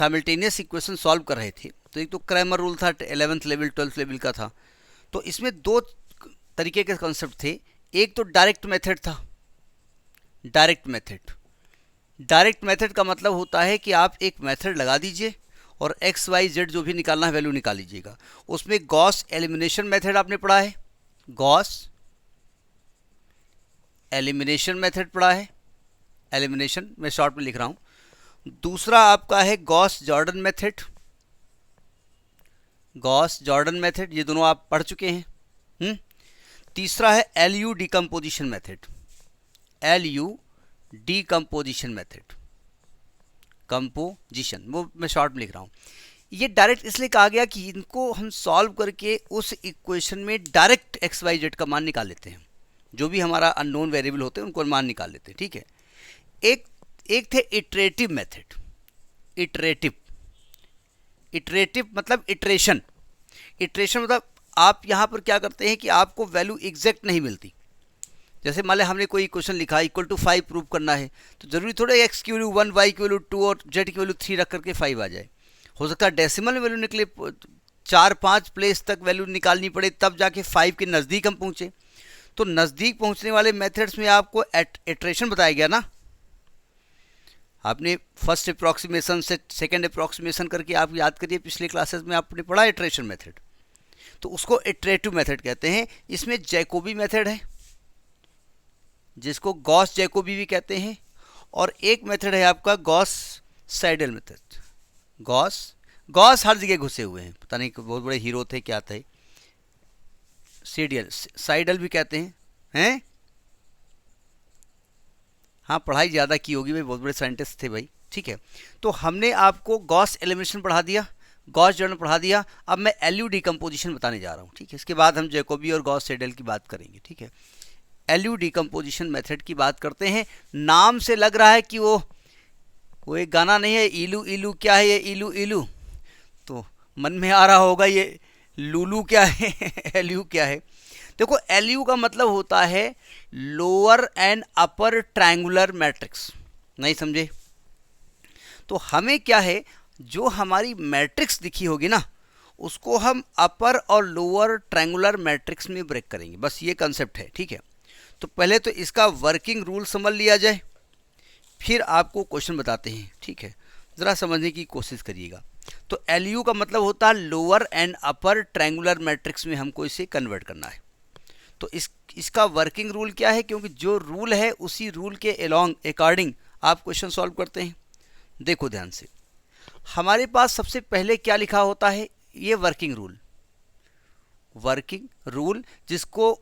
Simultaneous equation solve कर रहे थे, तो एक तो क्रैमर रूल था 11th लेवल 12th लेवल का था, तो इसमें दो तरीके के कॉन्सेप्ट थे। एक तो डायरेक्ट मेथड था। डायरेक्ट मेथड का मतलब होता है कि आप एक मेथड लगा दीजिए और एक्स वाई जेड जो भी निकालना है वैल्यू निकाल लीजिएगा। उसमें गॉस एलिमिनेशन मेथड आपने पढ़ा है, गॉस एलिमिनेशन मेथड पढ़ा है, एलिमिनेशन मैं शॉर्ट में लिख रहा हूं। दूसरा आपका है Gauss Jordan method, Gauss Jordan method, ये दोनों आप पढ़ चुके हैं। तीसरा है LU decomposition method, LU decomposition method, composition, वो मैं शॉर्ट में लिख रहा हूँ। ये डायरेक्ट इसलिए कहा गया कि इनको हम सॉल्व करके उस इक्वेशन में डायरेक्ट एक्स वाई जेड का मान निकाल लेते हैं, जो भी हमारा अननोन वेरिएबल होते हैं उनको मान निकाल लेते हैं, ठीक है। एक थे इटरेटिव मेथड, इटरेटिव मतलब इटरेशन मतलब आप यहाँ पर क्या करते हैं कि आपको वैल्यू एग्जैक्ट नहीं मिलती। जैसे मान लें हमने कोई इक्वेशन लिखा इक्वल टू 5 प्रूव करना है, तो जरूरी थोड़ा एक्स की वैल्यू 1, वाई की वैल्यू 2 और जेड की वैल्यू 3 रख करके 5 आ जाए। हो सकता है डेसिमल वैल्यू निकले, 4-5 प्लेस तक वैल्यू निकालनी पड़े तब जाके 5 के नज़दीक हम पहुँचे। तो नज़दीक पहुँचने वाले मेथड्स में आपको इटरेशन बताया गया ना। आपने फर्स्ट अप्रॉक्सीमेशन से सेकेंड अप्रॉक्सीमेशन करके आप याद करिए, पिछले क्लासेस में आपने पढ़ा इटरेशन मेथड, तो उसको इटरेटिव मेथड कहते हैं। इसमें जैकोबी मेथड है जिसको गॉस जैकोबी भी कहते हैं, और एक मेथड है आपका गॉस साइडल मेथड। गॉस हर जगह घुसे हुए हैं, पता नहीं बहुत बड़े हीरो थे क्या थे, साइडल भी कहते हैं। हाँ, पढ़ाई ज़्यादा की होगी भाई, बहुत बड़े साइंटिस्ट थे भाई, ठीक है। तो हमने आपको गॉस एलिमिनेशन पढ़ा दिया, गॉस जॉर्डन पढ़ा दिया। अब मैं एलयू डिकम्पोजिशन बताने जा रहा हूँ, ठीक है। इसके बाद हम जैकोबी और गॉस साइडल की बात करेंगे, ठीक है। एलयू डिकम्पोजिशन मेथड की बात करते हैं। नाम से लग रहा है कि वो एक गाना नहीं है, इलू इलू क्या है ये इलू इलू, तो मन में आ रहा होगा ये लूलू क्या है एलयू क्या है। देखो, एलयू का मतलब होता है lower and upper triangular matrix, नहीं समझे? तो हमें क्या है, जो हमारी मैट्रिक्स दिखी होगी ना, उसको हम अपर और लोअर ट्रायंगुलर मैट्रिक्स में ब्रेक करेंगे, बस ये कंसेप्ट है, ठीक है। तो पहले तो इसका वर्किंग रूल समझ लिया जाए, फिर आपको क्वेश्चन बताते हैं, ठीक है। ज़रा समझने की कोशिश करिएगा। तो एलयू का मतलब होता है lower and upper triangular matrix में हमको इसे कन्वर्ट करना है। तो इसका वर्किंग रूल क्या है, क्योंकि जो रूल है उसी रूल के अकॉर्डिंग आप क्वेश्चन सॉल्व करते हैं। देखो ध्यान से, हमारे पास सबसे पहले क्या लिखा होता है, ये वर्किंग रूल जिसको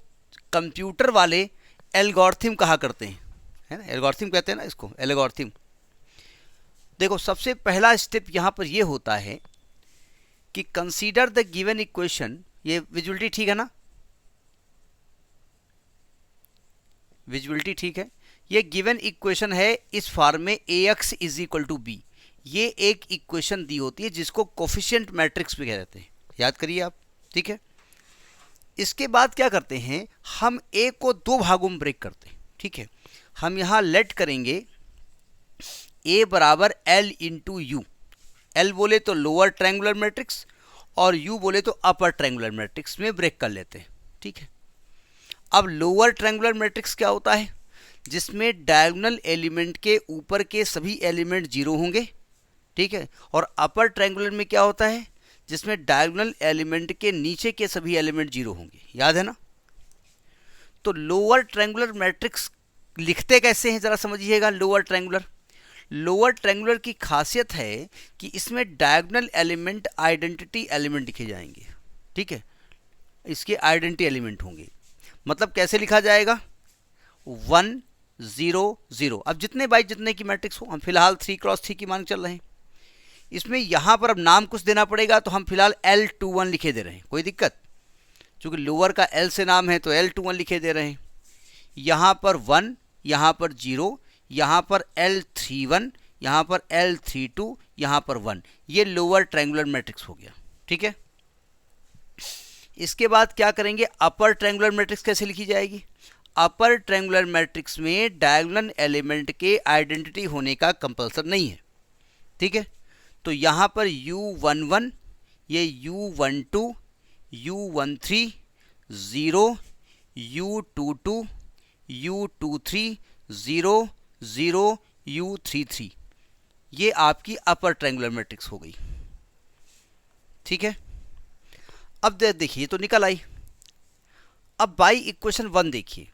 कंप्यूटर वाले एल्गोरिथम कहा करते हैं, है ना, एल्गोरिथम कहते हैं ना इसको, एल्गोरिथम। देखो, सबसे पहला स्टेप यहाँ पर ये होता है कि कंसीडर द गिवन इक्वेशन, ये विजुअलिटी ठीक है ना, विजुअलिटी ठीक है। ये गिवन इक्वेशन है इस फॉर्म में ax is equal to B, ये एक इक्वेशन दी होती है जिसको कोफिशिएंट मैट्रिक्स भी कहते हैं, याद करिए आप, ठीक है। इसके बाद क्या करते हैं, हम a को दो भागों में ब्रेक करते हैं, ठीक है। हम यहाँ लेट करेंगे a बराबर l इंटू यू, l बोले तो लोअर ट्रायंगुलर मैट्रिक्स और u बोले तो अपर ट्रायंगुलर मैट्रिक्स में ब्रेक कर लेते हैं, ठीक है। अब लोअर ट्रायंगुलर मैट्रिक्स क्या होता है, जिसमें डायगोनल एलिमेंट के ऊपर के सभी एलिमेंट जीरो होंगे, ठीक है। और अपर ट्रायंगुलर में क्या होता है, जिसमें डायगोनल एलिमेंट के नीचे के सभी एलिमेंट जीरो होंगे, याद है ना। तो लोअर ट्रायंगुलर मैट्रिक्स लिखते कैसे हैं, जरा समझिएगा। लोअर ट्रायंगुलर की खासियत है कि इसमें डायगोनल एलिमेंट आइडेंटिटी एलिमेंट लिखे जाएंगे, ठीक है। इसके आइडेंटिटी एलिमेंट होंगे, मतलब कैसे लिखा जाएगा, 1 0 0। अब जितने बाई जितने की मैट्रिक्स हो, हम फिलहाल 3x3 की मांग चल रहे हैं। इसमें यहाँ पर अब नाम कुछ देना पड़ेगा, तो हम फिलहाल L21 लिखे दे रहे हैं, कोई दिक्कत, क्योंकि लोअर का L से नाम है तो L21 लिखे दे रहे हैं। यहाँ पर 1, यहाँ पर 0, यहाँ पर L31, यहाँ पर L32, यहाँ पर 1, ये लोअर ट्रायंगुलर मैट्रिक्स हो गया, ठीक है। इसके बाद क्या करेंगे, अपर ट्रायंगुलर मैट्रिक्स कैसे लिखी जाएगी। अपर ट्रायंगुलर मैट्रिक्स में डायगोनल एलिमेंट के आइडेंटिटी होने का कंपल्सन नहीं है, ठीक है। तो यहाँ पर U11, ये U12, U13, 0, U22, U23, 0, 0, U33, ये आपकी अपर ट्रायंगुलर मैट्रिक्स हो गई। ठीक है, अब देखिए तो निकल आई। अब बाई इक्वेशन 1 देखिए,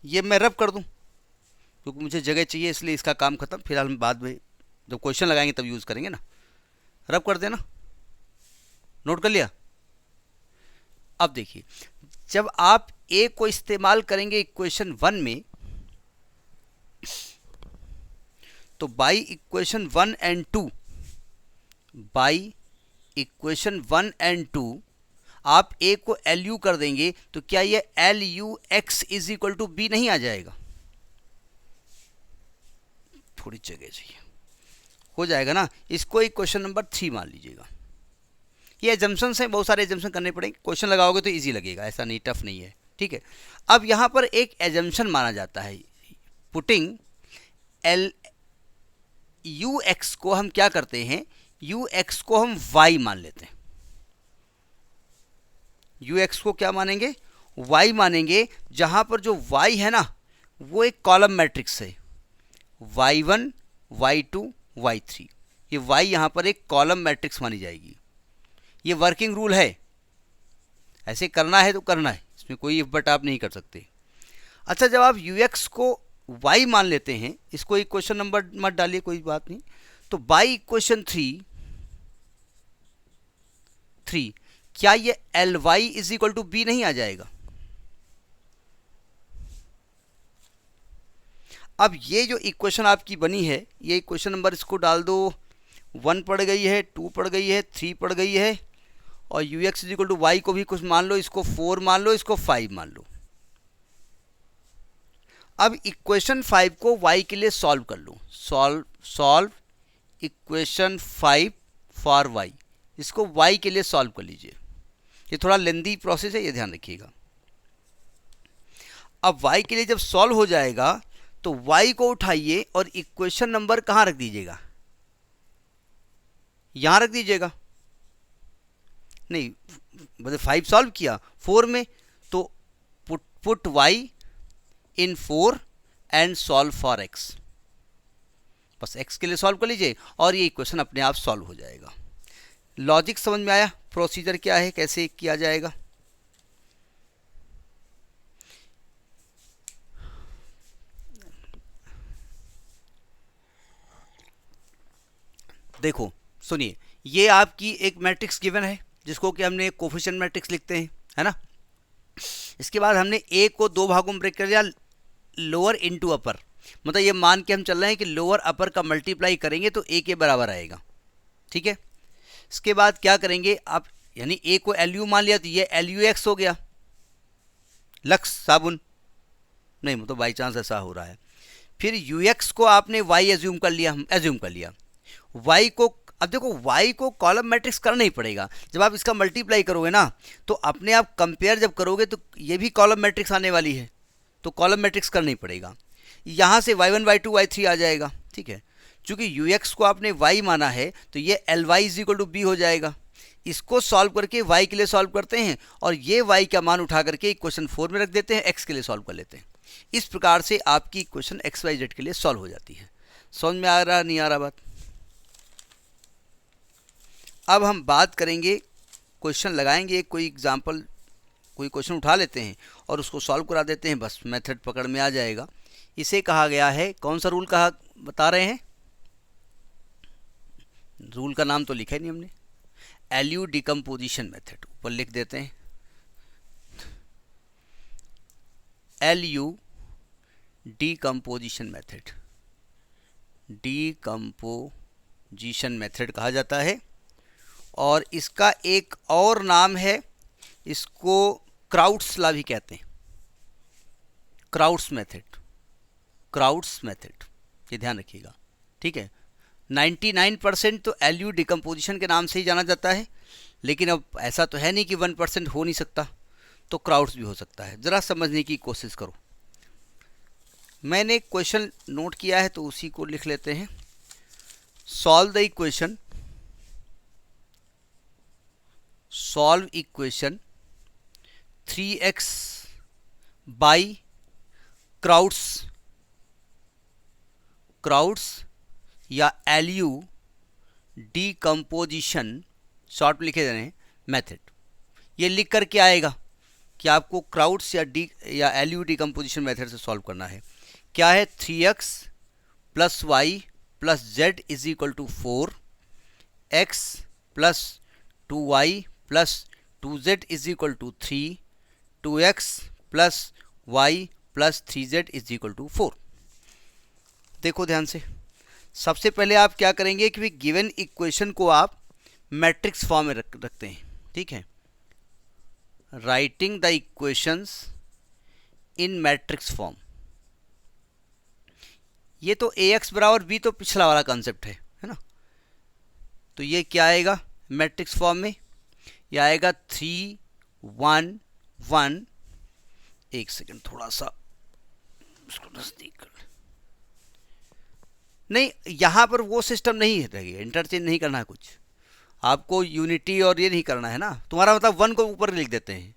ये मैं रब कर दूं क्योंकि मुझे जगह चाहिए, इसलिए इसका काम खत्म। फिलहाल हम बाद में जब क्वेश्चन लगाएंगे तब यूज़ करेंगे ना। रब कर देना, नोट कर लिया। अब देखिए, जब आप ए को इस्तेमाल करेंगे इक्वेशन 1 में, तो by equation 1 and 2, by equation 1 and 2 आप ए को एल यू कर देंगे, तो क्या ये L U X is equal to B नहीं आ जाएगा? थोड़ी जगह चाहिए, हो जाएगा ना। इसको एक क्वेश्चन नंबर 3 मान लीजिएगा। ये एजम्पशंस हैं, बहुत सारे एजम्पशन करने पड़ेंगे। क्वेश्चन लगाओगे तो इजी लगेगा, ऐसा नहीं, टफ नहीं है। ठीक है, अब यहाँ पर एक एजम्पशन माना जाता है, पुटिंग एल यू एक्स को हम क्या करते हैं, यू एक्स को हम वाई मान लेते हैं। यू एक्स को क्या मानेंगे, वाई मानेंगे, जहां पर जो वाई है ना वो एक कॉलम मैट्रिक्स है, y1, y2, y3। ये y यहां पर एक कॉलम मैट्रिक्स मानी जाएगी। ये वर्किंग रूल है, ऐसे करना है तो करना है, इसमें कोई इफ बट आप नहीं कर सकते। अच्छा, जब आप यू एक्स को y मान लेते हैं, इसको इक्वेशन नंबर मत डालिए, कोई बात नहीं, तो बाई इक्वेशन 3 क्या ये L Y is equal to B नहीं आ जाएगा? अब ये जो इक्वेशन आपकी बनी है, ये इक्वेशन नंबर इसको डाल दो, 1 पड़ गई है, 2 पड़ गई है, 3 पड़ गई है, और U X is equal to Y को भी कुछ मान लो, इसको 4 मान लो, इसको 5 मान लो। अब इक्वेशन 5 को y के लिए सॉल्व कर लो, सॉल्व इक्वेशन 5 फॉर y, इसको y के लिए सॉल्व कर लीजिए। ये थोड़ा लेंदी प्रोसेस है, ये ध्यान रखिएगा। अब y के लिए जब सॉल्व हो जाएगा तो y को उठाइए और इक्वेशन नंबर कहाँ रख दीजिएगा, यहाँ रख दीजिएगा। नहीं, मतलब 5 सॉल्व किया 4 में, तो put y in 4 and solve for x, बस x के लिए सॉल्व कर लीजिए और ये इक्वेशन अपने आप सॉल्व हो जाएगा। लॉजिक समझ में आया, प्रोसीजर क्या है, कैसे किया जाएगा? देखो सुनिए, ये आपकी एक मैट्रिक्स गिवन है जिसको कि हमने कोफिशिएंट मैट्रिक्स लिखते हैं, है ना। इसके बाद हमने ए को 2 भागों में ब्रेक कर दिया, लोअर इनटू अपर, मतलब ये मान के हम चल रहे हैं कि लोअर अपर का मल्टीप्लाई करेंगे तो ए के बराबर आएगा। ठीक है, इसके बाद क्या करेंगे आप, यानी ए को एल यू मान लिया तो ये एल यू एक्स हो गया, लक्स साबुन नहीं, मतलब बाई चांस ऐसा हो रहा है। फिर यू एक्स को आपने वाई एज्यूम कर लिया, वाई को, अब देखो वाई को कॉलम मैट्रिक्स करना ही पड़ेगा। जब आप इसका मल्टीप्लाई करोगे ना तो अपने आप कंपेयर जब करोगे तो ये भी कॉलम मैट्रिक्स आने वाली है, तो कॉलम मैट्रिक्स करना ही पड़ेगा। यहाँ से y1, y2, y3 आ जाएगा। ठीक है, चूंकि यू एक्स को आपने y माना है तो ये L Y is equal to B हो जाएगा। इसको सॉल्व करके y के लिए सॉल्व करते हैं और ये y का मान उठा करके इक्वेशन 4 में रख देते हैं, x के लिए सॉल्व कर लेते हैं। इस प्रकार से आपकी इक्वेशन एक्स वाई जेड के लिए सॉल्व हो जाती है। समझ में आ रहा नहीं आ रहा बात? अब हम बात करेंगे, क्वेश्चन लगाएंगे, कोई एग्जाम्पल, कोई क्वेश्चन उठा लेते हैं और उसको सॉल्व करा देते हैं, बस मेथड पकड़ में आ जाएगा। इसे कहा गया है, कौन सा रूल कहा बता रहे हैं, रूल का नाम तो लिखा ही नहीं हमने, एलयू डिकम्पोजिशन मेथड, ऊपर लिख देते हैं LU decomposition method, decomposition method कहा जाता है। और इसका एक और नाम है, इसको क्राउड्स लॉ भी कहते हैं, क्राउड्स मेथड, ये ध्यान रखिएगा। ठीक है, 99% तो एलयू डिकम्पोजिशन के नाम से ही जाना जाता है, लेकिन अब ऐसा तो है नहीं कि 1% हो नहीं सकता, तो क्राउड्स भी हो सकता है। ज़रा समझने की कोशिश करो। मैंने क्वेश्चन नोट किया है तो उसी को लिख लेते हैं। Solve the equation solve equation 3x by crowds या LU डीकम्पोजिशन शॉर्ट में लिखे जा रहे हैं मेथड। ये लिख कर के आएगा कि आपको क्राउड्स या LU डीकम्पोजिशन मेथड से सॉल्व करना है। क्या है? 3x plus Y plus Z is equal to 4, x plus 2y plus 2z is equal to 3, 2x plus y plus 3z is equal to 4। देखो ध्यान से, सबसे पहले आप क्या करेंगे कि गिवन इक्वेशन को आप मैट्रिक्स फॉर्म में रखते हैं। ठीक है, writing the equations in matrix form. ये तो ax बराबर b तो पिछला वाला कॉन्सेप्ट है ना। तो ये क्या आएगा मैट्रिक्स फॉर्म में? ये आएगा 3 1 1। एक सेकंड, थोड़ा सा इसको नजदीक कर। नहीं, यहां पर वो सिस्टम नहीं रहेगा, इंटरचेंज नहीं करना है कुछ आपको, यूनिटी और ये नहीं करना है ना। तुम्हारा मतलब 1 को ऊपर लिख देते हैं,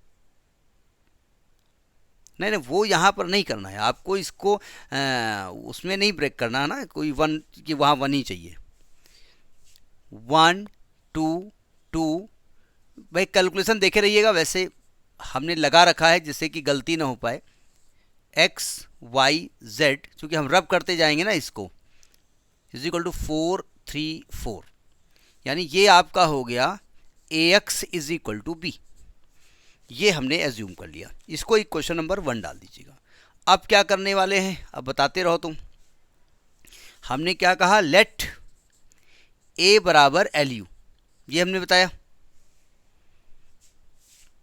नहीं, वो यहाँ पर नहीं करना है आपको, इसको उसमें नहीं ब्रेक करना है ना, कोई 1 कि वहाँ 1 ही चाहिए। 1 2 2। भाई कैलकुलेशन देखे रहिएगा, वैसे हमने लगा रखा है जिससे कि गलती ना हो पाए। x y z, चूँकि हम रब करते जाएंगे ना इसको, इज इक्वल टू 4 3 4, यानी ये आपका हो गया ax is equal to b। ये हमने एज्यूम कर लिया। इसको इक्वेशन नंबर 1 डाल दीजिएगा। अब क्या करने वाले हैं, अब बताते रहो तुम। हमने क्या कहा? लेट a बराबर LU, ये हमने बताया।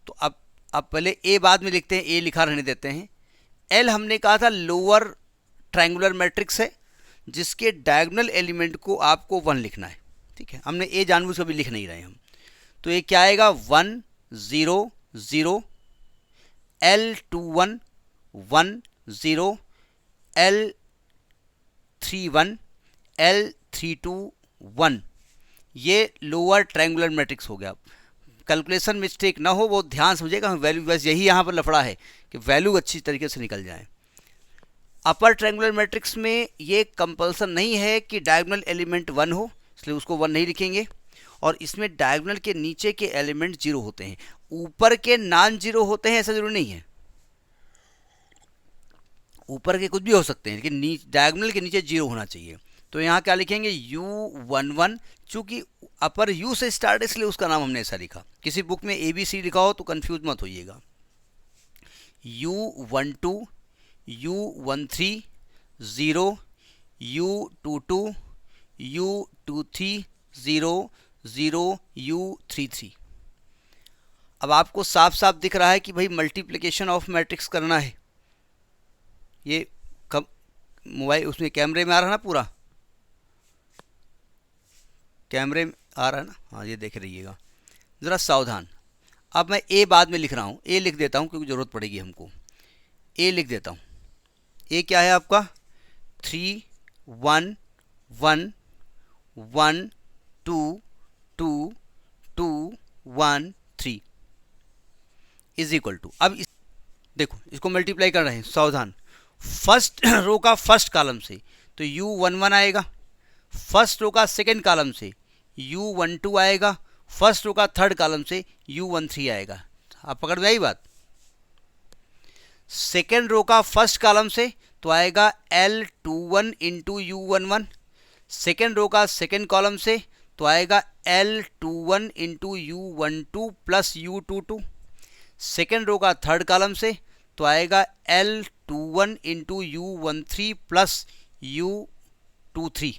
तो अब पहले a बाद में लिखते हैं, a लिखा रहने देते हैं। L हमने कहा था लोअर ट्रायंगुलर मैट्रिक्स है जिसके डायगोनल एलिमेंट को आपको 1 लिखना है। ठीक है, हमने a जानबूझ कर भी लिख नहीं रहे हम। तो ये क्या आएगा? 1 0 0, L21 1 0, L31 L32 1। ये लोअर ट्रायंगुलर मैट्रिक्स हो गया। कैलकुलेशन मिस्टेक ना हो, वो ध्यान समझिएगा। वैल्यू बस यही यहाँ पर लफड़ा है कि वैल्यू अच्छी तरीके से निकल जाए। अपर ट्रायंगुलर मैट्रिक्स में ये कंपल्सन नहीं है कि डायगोनल एलिमेंट 1 हो, इसलिए उसको 1 नहीं लिखेंगे। और इसमें डायगोनल के नीचे के एलिमेंट 0 होते हैं, ऊपर के नॉन 0 होते हैं, ऐसा जरूरी नहीं है। ऊपर के कुछ भी हो सकते हैं, लेकिन डायगोनल के नीचे 0 होना चाहिए। तो यहाँ क्या लिखेंगे? U11, चूंकि अपर U से स्टार्ट है इसलिए उसका नाम हमने ऐसा लिखा। किसी बुक में ABC लिखा हो तो कंफ्यूज मत होइएगा। U12 U13 0, U22 U23 0 0 U33। अब आपको साफ साफ दिख रहा है कि भाई मल्टीप्लिकेशन ऑफ मैट्रिक्स करना है। ये कब मोबाइल उसमें कैमरे में आ रहा है ना, पूरा कैमरे में आ रहा है ना। हाँ, ये देख रहिएगा, ज़रा सावधान। अब मैं a बाद में लिख रहा हूँ, a लिख देता हूँ क्योंकि ज़रूरत पड़ेगी हमको। a लिख देता हूँ। a क्या है आपका? 3 1 1 1 2 2 2 1 3 इज इक्वल टू। अब देखो, इसको मल्टीप्लाई कर रहे हैं, सावधान। फर्स्ट रो का फर्स्ट कॉलम से तो U11 आएगा, फर्स्ट रो का सेकेंड कॉलम से U12 आएगा, फर्स्ट रो का थर्ड कॉलम से U13 आएगा। आप पकड़ में आई बात? सेकेंड रो का फर्स्ट कॉलम से तो आएगा L21 into U11, second row का सेकेंड कॉलम से तो आएगा L21 into U12 plus U22, second row का थर्ड कॉलम से तो आएगा L21 into U13 plus U23।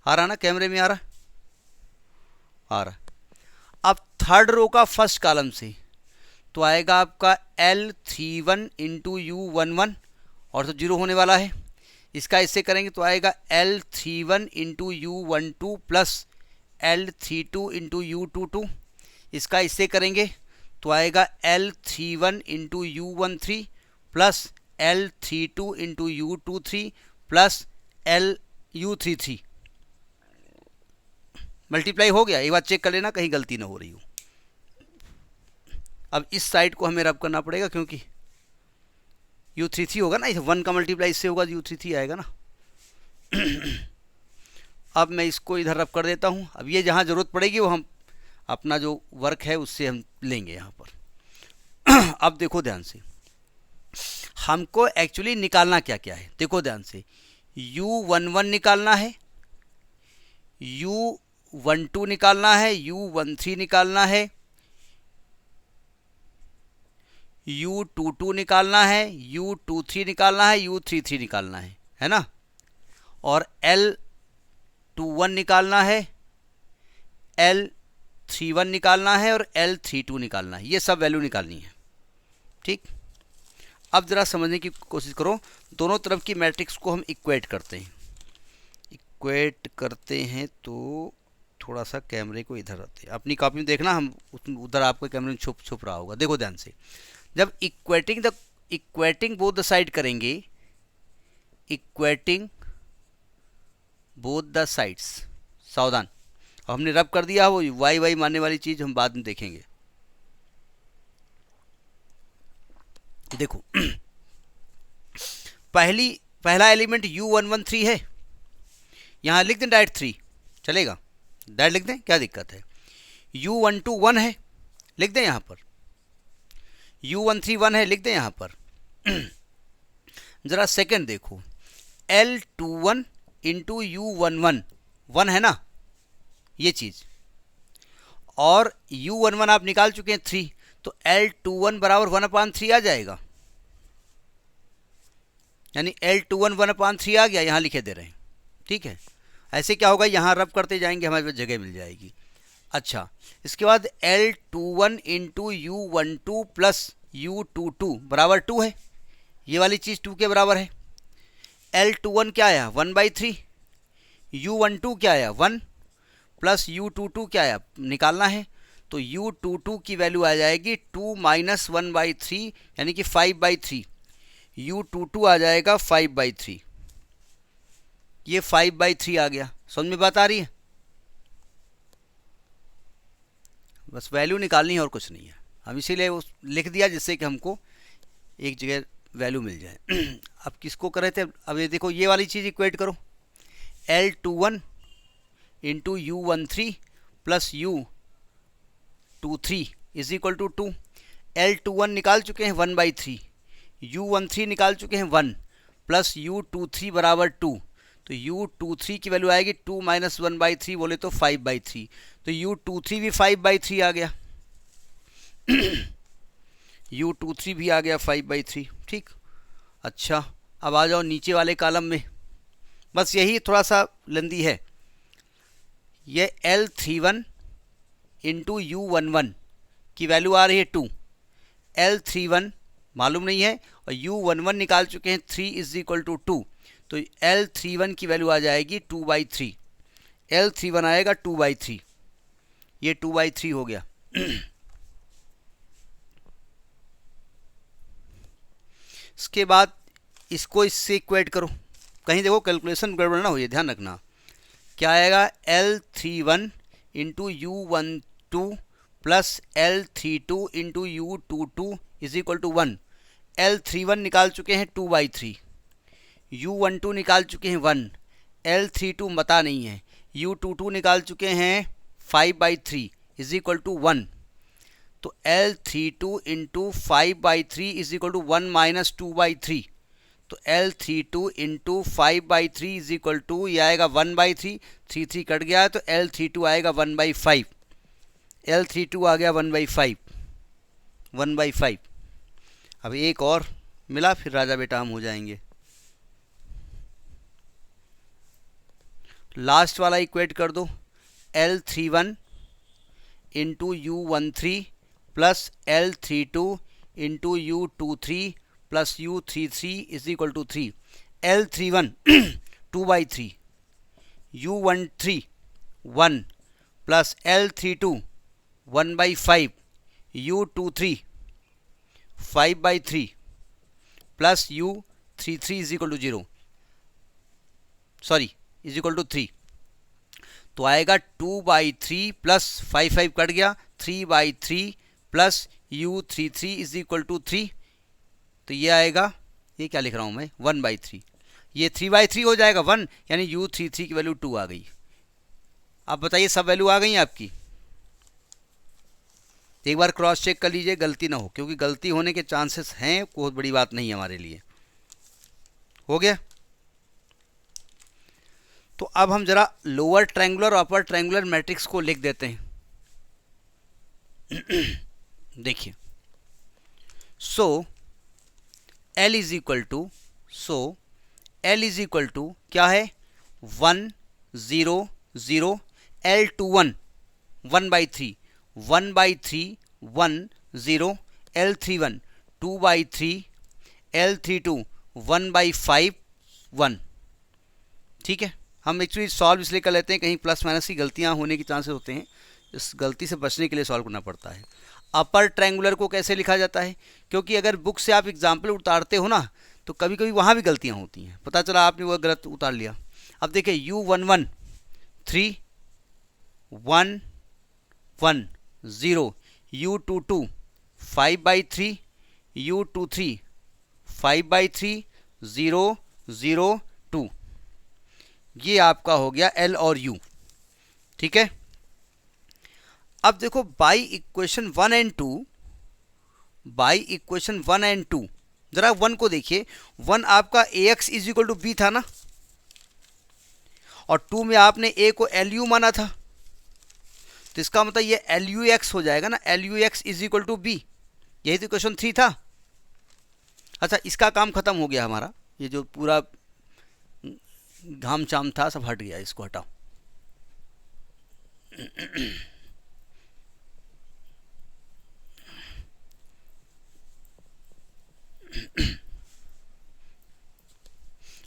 आ रहा ना, कैमरे में आ रहा? आ रहा। अब थर्ड रो का फर्स्ट कॉलम से तो आएगा आपका L31 इंटू U11, और तो 0 होने वाला है। इसका इससे करेंगे तो आएगा L31 into U12 plus L32 into U22। इसका इससे करेंगे तो आएगा L31 into U13 plus L32 into U23 plus U33। Multiply हो गया? एक बार चेक कर लेना कहीं गलती ना हो रही हो। अब इस साइड को हमें रब करना पड़ेगा क्योंकि u33 होगा ना, इस 1 का मल्टीप्लाई इससे होगा u33 आएगा ना। अब मैं इसको इधर रब कर देता हूँ। अब ये जहाँ ज़रूरत पड़ेगी वो हम अपना जो वर्क है उससे हम लेंगे यहाँ पर। अब देखो ध्यान से, हमको एक्चुअली निकालना क्या क्या है, देखो ध्यान से। u11 निकालना है, u12 निकालना है, u13 निकालना है, u22 निकालना है, u23 निकालना है, u33 निकालना है ना। और L21 निकालना है, L31 निकालना है और L32 निकालना है। ये सब वैल्यू निकालनी है, ठीक। अब ज़रा समझने की कोशिश करो, दोनों तरफ की मैट्रिक्स को हम इक्वेट करते हैं। तो थोड़ा सा कैमरे को इधर रखते हैं, अपनी कॉपी में देखना, हम उधर आपको कैमरे में छुप रहा होगा। देखो ध्यान से, जब इक्वेटिंग बोथ द साइड करेंगे, इक्वेटिंग बोथ द साइड्स, सावधान, हमने रब कर दिया, वो वाई मानने वाली चीज़ हम बाद में देखेंगे। देखो पहला एलिमेंट u113 है, यहाँ लिख दें डायरेक्ट 3 चलेगा, डायरेक्ट लिख दें, क्या दिक्कत है। u12 1 है, लिख दें यहाँ पर। u13 1 है, लिख दें यहाँ पर। ज़रा सेकंड देखो, L21 इंटू u11 1 है ना, ये चीज़, और u11 आप निकाल चुके हैं 3, तो L21 बराबर 1/3 आ जाएगा, यानी L21 1/3 आ गया, यहाँ लिखे दे रहे हैं, ठीक है। ऐसे क्या होगा, यहाँ रब करते जाएंगे, हमारे पास जगह मिल जाएगी। अच्छा, इसके बाद L21 into u12 plus u22 बराबर 2 है, ये वाली चीज़ 2 के बराबर है। L21 क्या आया, 1/3, u12 क्या आया, 1, प्लस u22 क्या आया, निकालना है, तो u22 की वैल्यू आ जाएगी 2 माइनस 1/3, यानी कि 5/3। u22 आ जाएगा 5/3, ये 5/3 आ गया। समझ में बात आ रही है, बस वैल्यू निकालनी है और कुछ नहीं है, हम इसीलिए वो लिख दिया जिससे कि हमको एक जगह वैल्यू मिल जाए। अब किसको कर रहे थे, अब ये देखो, ये वाली चीज़ इक्वेट करो, L21 into u13 plus u23 is equal to 2। L21 निकाल चुके हैं 1/3, u13 निकाल चुके हैं 1, प्लस u23 बराबर 2, तो u23 की वैल्यू आएगी 2 माइनस 1/3 बोले तो 5/3, तो u23 भी 5/3 आ गया। u23 भी आ गया 5/3, ठीक। अच्छा, अब आ जाओ नीचे वाले कॉलम में, बस यही थोड़ा सा लेंदी है। ये L31 इंटू u11 की वैल्यू आ रही है 2, L31 मालूम नहीं है, और u11 निकाल चुके हैं 3 इज इक्वल टू 2, तो L31 की वैल्यू आ जाएगी 2/3, L31 आएगा 2/3, ये 2/3 हो गया। इसके बाद इसको इससे इक्वेट करो, कहीं देखो कैलकुलेशन गड़बड़ ना हो, ये ध्यान रखना। क्या आएगा, L31 into u12 plus L32 into u22 is equal to 1। L31 निकाल चुके हैं 2/3, u12 निकाल चुके हैं 1, L32 पता नहीं है, u22 निकाल चुके हैं 5/3 इज इक्वल टू 1, तो L32 into 5/3 is equal to 1 minus 2/3, तो L32 into 5/3 is equal to, ये आएगा 1/3, 3 कट गया, तो L32 आएगा 1/5, L32 आ गया 1/5। अब एक और मिला, फिर राजा बेटा हम हो जाएंगे। लास्ट वाला इक्वेट कर दो, L31 into u13 plus L32 into u23 plus u33 is equal to 3। L31 2/3, u13 1 plus L32 1/5, u23 5/3 plus u33 is equal to 0, sorry is equal to 3, तो आएगा 2/3 प्लस 5 कट गया, 3/3 plus u33 is equal to 3, तो ये आएगा, ये क्या लिख रहा हूँ मैं, 1/3, ये 3/3 हो जाएगा 1, यानी u33 की वैल्यू 2 आ गई। अब बताइए सब वैल्यू आ गई आपकी। एक बार क्रॉस चेक कर लीजिए, गलती ना हो, क्योंकि गलती होने के चांसेस हैं, बहुत बड़ी बात नहीं है हमारे लिए। हो गया। तो अब हम जरा लोअर ट्रायंगुलर और अपर ट्रायंगुलर मैट्रिक्स को लिख देते हैं। देखिए, सो L इज इक्वल टू क्या है, 1 0 0, L21 1/3, 1/3 1 0, L31 2/3, L32 1/5 1। ठीक है, हम एक्चुअली सॉल्व इसलिए कर लेते हैं, कहीं प्लस माइनस की गलतियां होने के चांसेस होते हैं, इस गलती से बचने के लिए सॉल्व करना पड़ता है। अपर ट्रायंगुलर को कैसे लिखा जाता है, क्योंकि अगर बुक से आप एग्जाम्पल उतारते हो ना, तो कभी कभी वहाँ भी गलतियाँ होती हैं, पता चला आपने वो गलत उतार लिया। अब देखिए u11 3 1 1 0, u22 5/3, u23 5/3 0 0 2, ये आपका हो गया L और U। ठीक है, अब देखो बाई इक्वेशन 1 एंड 2, जरा 1 को देखिए, 1 आपका ax is equal to B था ना, और 2 में आपने a को lu माना था, तो इसका मतलब ये lux हो जाएगा ना, lux is equal to B, यही तो क्वेश्चन 3 था। अच्छा, इसका काम खत्म हो गया हमारा, ये जो पूरा घाम चाम था सब हट गया, इसको हटाओ।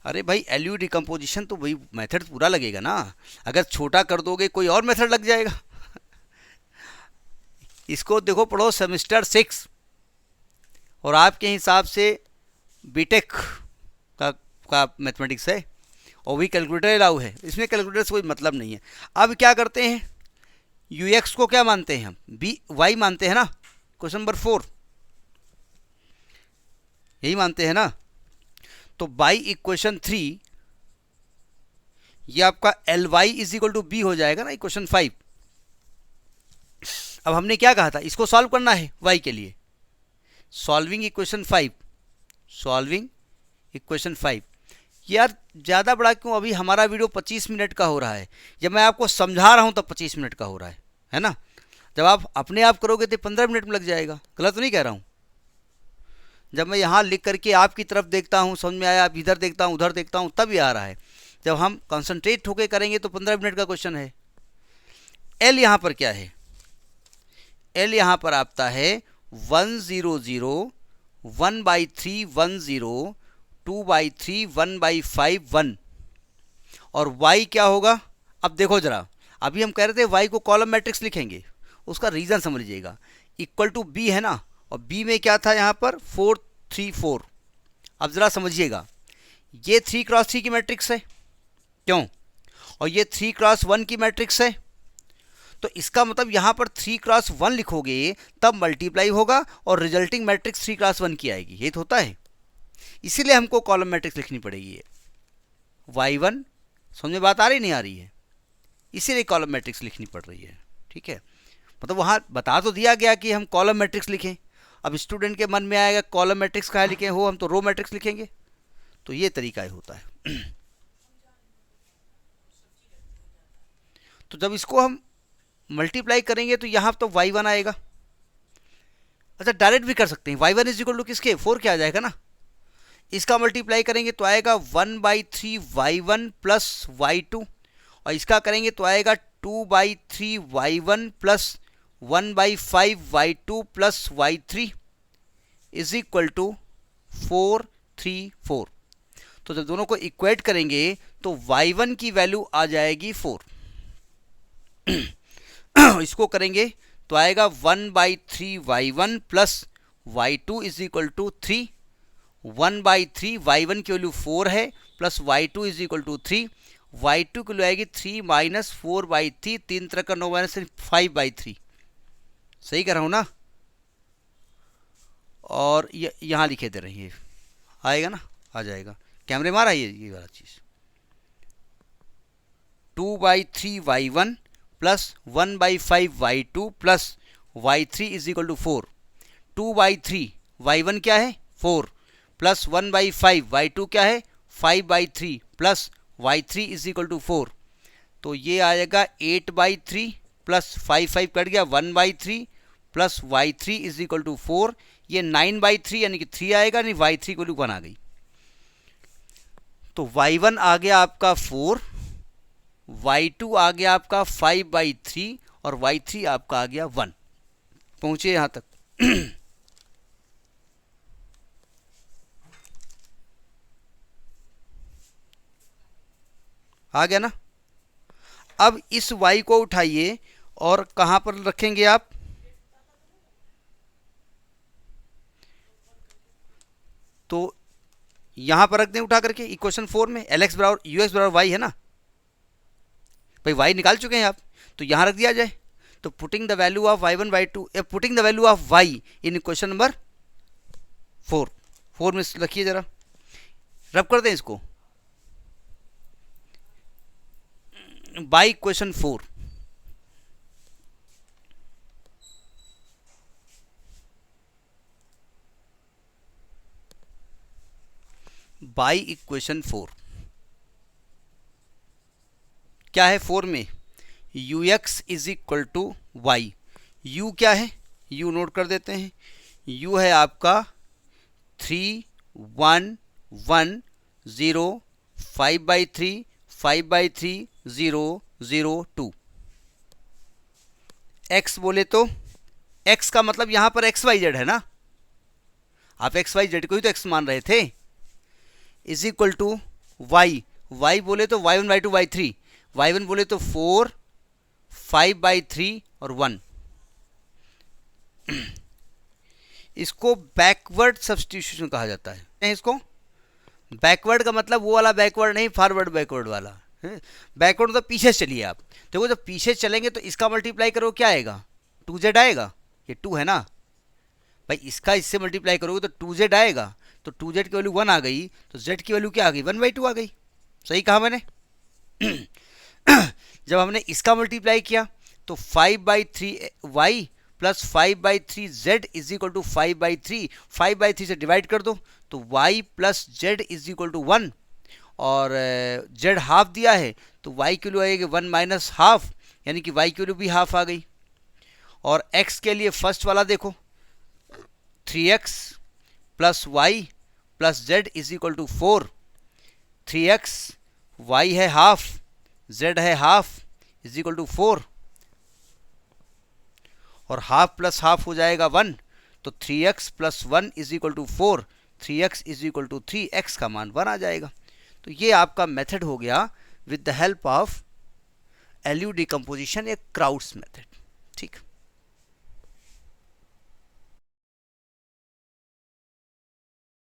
अरे भाई, एलयू डिकम्पोजिशन तो वही मेथड पूरा लगेगा ना, अगर छोटा कर दोगे कोई और मेथड लग जाएगा। इसको देखो, पढ़ो सेमेस्टर 6, और आपके हिसाब से बीटेक का मैथमेटिक्स है, और भी कैलकुलेटर अलाउ है, इसमें कैलकुलेटर से कोई मतलब नहीं है। अब क्या करते हैं, यूएक्स को क्या मानते हैं हम, बी वाई मानते हैं ना, क्वेश्चन नंबर 4 यही मानते हैं ना। तो बाई इक्वेशन 3 ये आपका L Y is equal to B हो जाएगा ना, इक्वेशन 5। अब हमने क्या कहा था, इसको सॉल्व करना है y के लिए, सॉल्विंग इक्वेशन 5। यार ज़्यादा बड़ा क्यों, अभी हमारा वीडियो 25 मिनट का हो रहा है, जब मैं आपको समझा रहा हूँ तब 25 मिनट का हो रहा है ना। जब आप अपने आप करोगे तो 15 मिनट में लग जाएगा, गलत तो नहीं कह रहा हूँ। जब मैं यहाँ लिख करके आपकी तरफ देखता हूँ, समझ में आया, अब इधर देखता हूँ उधर देखता हूँ, तब ये आ रहा है। जब हम कंसंट्रेट होकर करेंगे तो 15 मिनट का क्वेश्चन है। एल यहाँ पर क्या है, एल यहाँ पर आता है 1 0 0, 1/3 1 0, 2/3 1/5 1, और y क्या होगा। अब देखो जरा, अभी हम कह रहे थे y को कॉलम मैट्रिक्स लिखेंगे, उसका रीज़न समझ लीजिएगा। इक्वल टू b है ना, और b में क्या था यहाँ पर 4 3 4। अब ज़रा समझिएगा, ये 3x3 की मैट्रिक्स है, क्यों, और ये 3x1 की मैट्रिक्स है, तो इसका मतलब यहाँ पर 3x1 लिखोगे तब मल्टीप्लाई होगा और रिजल्टिंग मैट्रिक्स 3x1 की आएगी, ये तो होता है। इसीलिए हमको कॉलम मैट्रिक्स लिखनी पड़ेगी। y1 समझ में बात आ रही नहीं आ रही है, इसीलिए कॉलम मैट्रिक्स लिखनी पड़ रही है। ठीक है, मतलब वहाँ बता तो दिया गया कि हम कॉलम मैट्रिक्स लिखें, अब स्टूडेंट के मन में आएगा कॉलम मैट्रिक्स कहाँ लिखें, हो हम तो रो मैट्रिक्स लिखेंगे, तो ये तरीका होता है। तो जब इसको हम मल्टीप्लाई करेंगे तो यहाँ तो y1 आएगा। अच्छा, डायरेक्ट भी कर सकते हैं, y1 इज इक्वल टू किसके 4 के आ जाएगा ना, इसका मल्टीप्लाई करेंगे तो आएगा 1/3 y1 प्लस y2, और इसका करेंगे तो आएगा 2/3 y1 plus 1/5 y2 plus y3 is equal to 4 3 4। तो जब दोनों को इक्वेट करेंगे तो y1 की वैल्यू आ जाएगी 4। इसको करेंगे तो आएगा 1/3 y1 plus y2 is equal to 3, 1/3 y1 की वैल्यू 4 है, plus y2 is equal to 3, y2 की वैल्यू आएगी 3 माइनस 4/3, 3 तरह का 9 माइनस 5/3। सही कर रहा हूँ ना, और यहाँ लिखे दे रहे हैं, ये आएगा ना, आ जाएगा, कैमरे में आ रहा है ये वाला चीज़। 2/3 y1 plus 1/5 y2 plus y3 is equal to 4। 2/3 y1 क्या है 4 प्लस 1/5 y2 क्या है 5/3 plus y3 is equal to 4। तो ये आएगा 8/3 प्लस 5 कट गया 1/3 plus y3 is equal to 4। ये 9/3 यानी कि 3 आएगा, नहीं y3 को 1 आ गई। तो y1 आ गया आपका 4, y2 आ गया आपका 5/3 और y3 आपका आ गया 1। पहुंचे यहां तक? आ गया ना? अब इस y को उठाइए और कहां पर रखेंगे आप? तो यहां पर रख दें उठा करके इक्वेशन 4 में। lx बराबर ux बराबर y है ना भाई, y निकाल चुके हैं आप, तो यहां रख दिया जाए। तो putting the value of y1 y2, putting the value of y in equation number 4 में रखिए, जरा रब कर दें इसको बाय इक्वेशन 4। बाय इक्वेशन 4 क्या है 4 में? ux is equal to Y. u क्या है? u नोट कर देते हैं। u है आपका 3 1 1 0 5/3 5/3 0 0 2। x बोले तो x का मतलब यहां पर एक्स वाई जेड है ना, आप एक्स वाई जेड को ही तो x मान रहे थे। Is equal to Y, Y बोले तो y1 y2 y3, y1 बोले तो 4 5/3 और 1। इसको बैकवर्ड सब्स्टिट्यूशन कहा जाता है। इसको बैकवर्ड का मतलब वो वाला बैकवर्ड नहीं, फॉरवर्ड बैकवर्ड वाला। बैकवर्ड तो पीछे चलिए आप, देखो जब पीछे चलेंगे तो इसका मल्टीप्लाई करो क्या आएगा? 2z आएगा, ये 2 है ना भाई, इसका इससे मल्टीप्लाई करोगे तो 2z आएगा। तो 2z की वैल्यू 1 आ गई, तो z की वैल्यू क्या आ गई? 1/2 आ गई। सही कहा मैंने? जब हमने इसका मल्टीप्लाई किया तो 5/3y plus 5/3 z is equal to 5/3, 5/3 से डिवाइड कर दो तो y plus z is equal to 1, और z हाफ दिया है तो y की वैल्यू आएगी 1 माइनस हाफ, यानी कि y की वैल्यू भी हाफ आ गई। और x के लिए फर्स्ट वाला देखो 3x plus Y plus z is equal to 4। 3x, y है हाफ, z है हाफ इज इक्वल टू 4, और हाफ प्लस हाफ हो जाएगा 1, तो 3x plus 1 is equal to 4, 3x is equal to 3, x का मान 1 आ जाएगा। तो ये आपका मेथड हो गया with the help of LU decomposition, एक क्राउड्स मेथड। ठीक।